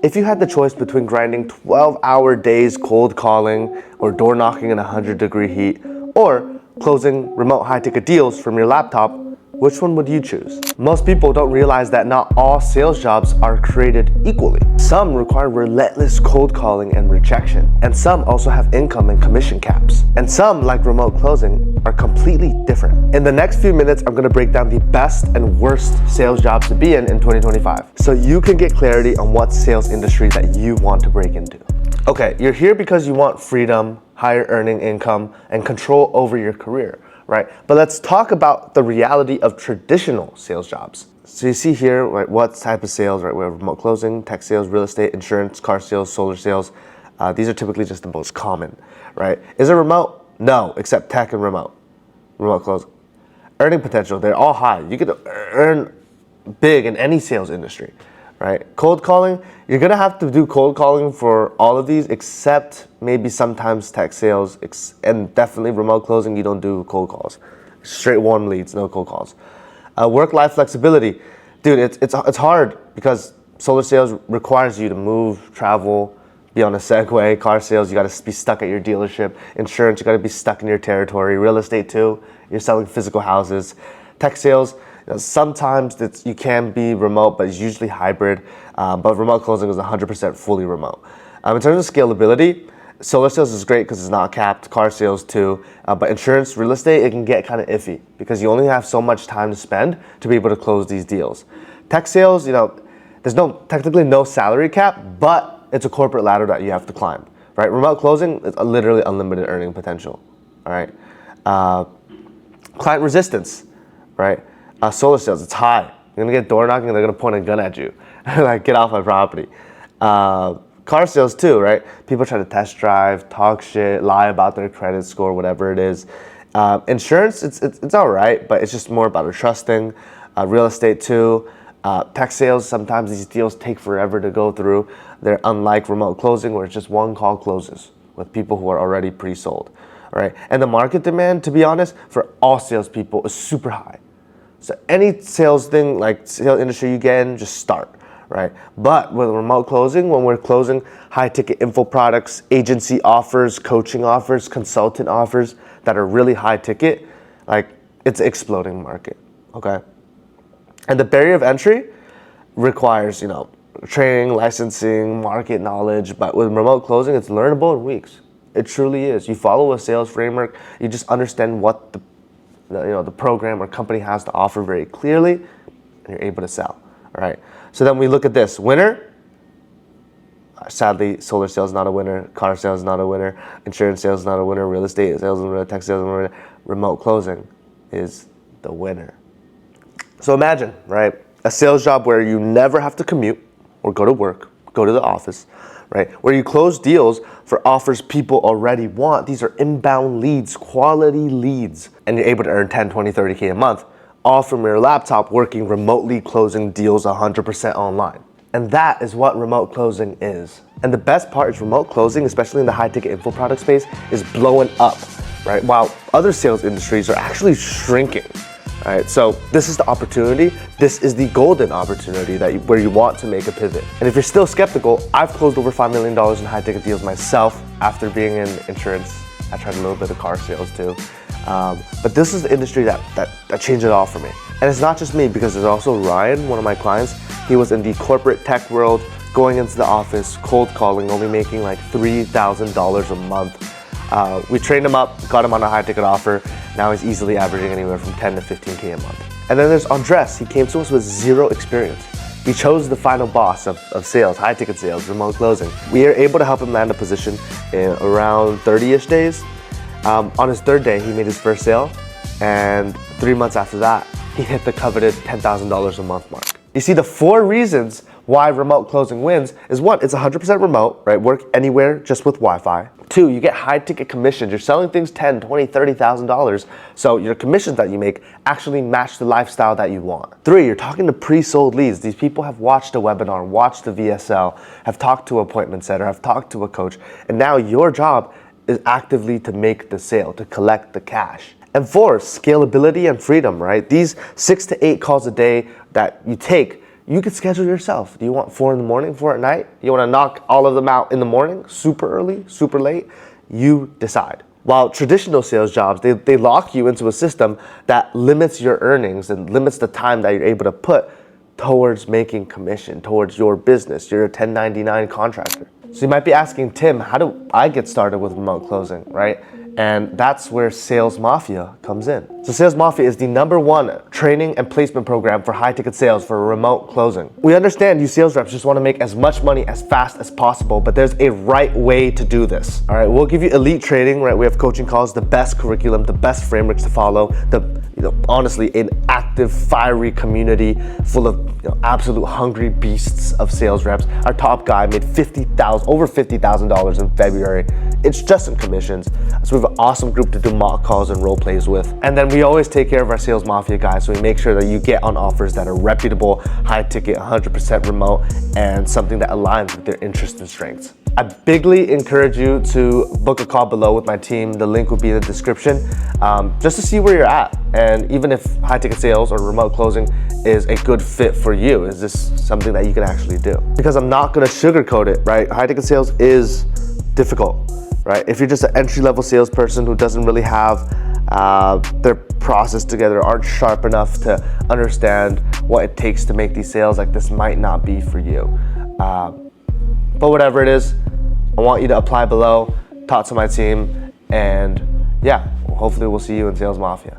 If you had the choice between grinding 12-hour days cold calling or door knocking in 100-degree heat, or closing remote high-ticket deals from your laptop, which one would you choose? Most people don't realize that not all sales jobs are created equally. Some require relentless cold calling and rejection, and some also have income and commission caps. And some, like remote closing, are completely different. In the next few minutes, I'm gonna break down the best and worst sales jobs to be in 2025, so you can get clarity on what sales industry that you want to break into. Okay, you're here because you want freedom, higher earning income, and control over your career, right? But let's talk about the reality of traditional sales jobs. So you see here, right, what type of sales, right? We have remote closing, tech sales, real estate, insurance, car sales, solar sales. These are typically just the most common, right? Is it remote? No, except tech and remote closing. Earning potential, they're all high. You could earn big in any sales industry, right? Cold calling, you're gonna have to do cold calling for all of these, except maybe sometimes tech sales, and definitely remote closing, you don't do cold calls. Straight warm leads, no cold calls. Work-life flexibility, dude, it's hard because solar sales requires you to move, travel, be on a Segway. Car sales, you gotta be stuck at your dealership. Insurance, you gotta be stuck in your territory. Real estate too, you're selling physical houses. Tech sales, sometimes you can be remote, but it's usually hybrid. But remote closing is 100% fully remote. In terms of scalability, solar sales is great because it's not capped. Car sales too. But insurance, real estate, it can get kind of iffy because you only have so much time to spend to be able to close these deals. Tech sales, there's technically no salary cap, but it's a corporate ladder that you have to climb, right? Remote closing is literally unlimited earning potential, all right? Client resistance, right? Solar sales, it's high. You're gonna get door knocking and they're gonna point a gun at you. Like, get off my property. Car sales too, right? People try to test drive, talk shit, lie about their credit score, whatever it is. Insurance, it's all right, but it's just more about trusting. Real estate too. Tech sales, sometimes these deals take forever to go through. They're unlike remote closing where it's just one call closes with people who are already pre-sold, all right? And the market demand, to be honest, for all salespeople is super high. So any sales thing, like sales industry you get in, just start, right? But with remote closing, when we're closing high ticket info products, agency offers, coaching offers, consultant offers that are really high ticket, like it's an exploding market, okay? And the barrier of entry requires, training, licensing, market knowledge, but with remote closing, it's learnable in weeks. It truly is. You follow a sales framework, you just understand what the program or company has to offer very clearly, and you're able to sell, all right? So then we look at this. Winner, sadly, solar sales is not a winner, car sales is not a winner, insurance sales is not a winner, real estate sales is not a winner, tech sales is not a winner. Remote closing is the winner. So imagine, right, a sales job where you never have to commute or go to work, go to the office, right, where you close deals for offers people already want. These are inbound leads, quality leads, and you're able to earn 10, 20, 30K a month, all from your laptop working remotely, closing deals 100% online. And that is what remote closing is. And the best part is remote closing, especially in the high ticket info product space, is blowing up, right, while other sales industries are actually shrinking. All right, so this is the opportunity. This is the golden opportunity where you want to make a pivot. And if you're still skeptical, I've closed over $5 million in high ticket deals myself after being in insurance. I tried a little bit of car sales too. But this is the industry that changed it all for me. And it's not just me, because there's also Ryan, one of my clients. He was in the corporate tech world, going into the office, cold calling, only making like $3,000 a month. We trained him up, got him on a high ticket offer. Now he's easily averaging anywhere from 10 to 15K a month. And then there's Andres. He came to us with zero experience. He chose the final boss of sales, high ticket sales, remote closing. We are able to help him land a position in around 30-ish days. On his third day, he made his first sale. And 3 months after that, he hit the coveted $10,000 a month mark. You see, the 4 reasons why remote closing wins is 1, it's 100% remote, right? Work anywhere just with Wi-Fi. 2, you get high ticket commissions. You're selling things $10,000, $20,000, $30,000. So your commissions that you make actually match the lifestyle that you want. 3, you're talking to pre-sold leads. These people have watched a webinar, watched the VSL, have talked to an appointment setter, have talked to a coach. And now your job is actively to make the sale, to collect the cash. And 4, scalability and freedom, right? These 6 to 8 calls a day that you take, you could schedule yourself. Do you want 4 in the morning, 4 at night? You want to knock all of them out in the morning, super early, super late? You decide. While traditional sales jobs, they lock you into a system that limits your earnings and limits the time that you're able to put towards making commission, towards your business. You're a 1099 contractor. So you might be asking, Tim, how do I get started with remote closing, right? And that's where Sales Mafia comes in. So Sales Mafia is the #1 training and placement program for high-ticket sales for remote closing. We understand you sales reps just want to make as much money as fast as possible, but there's a right way to do this. All right, we'll give you elite training, right? We have coaching calls, the best curriculum, the best frameworks to follow, honestly, an active, fiery community full of absolute hungry beasts of sales reps. Our top guy made over $50,000 in February. It's just in commissions. So we have an awesome group to do mock calls and role plays with. And then we always take care of our Sales Mafia guys, so we make sure that you get on offers that are reputable, high ticket, 100% remote, and something that aligns with their interests and strengths. I bigly encourage you to book a call below with my team. The link will be in the description, just to see where you're at. And even if high ticket sales or remote closing is a good fit for you, is this something that you can actually do? Because I'm not gonna sugarcoat it, right? High ticket sales is difficult, right? If you're just an entry-level salesperson who doesn't really have their process together, aren't sharp enough to understand what it takes to make these sales, like this might not be for you. But whatever it is, I want you to apply below, talk to my team, and yeah, hopefully we'll see you in Sales Mafia.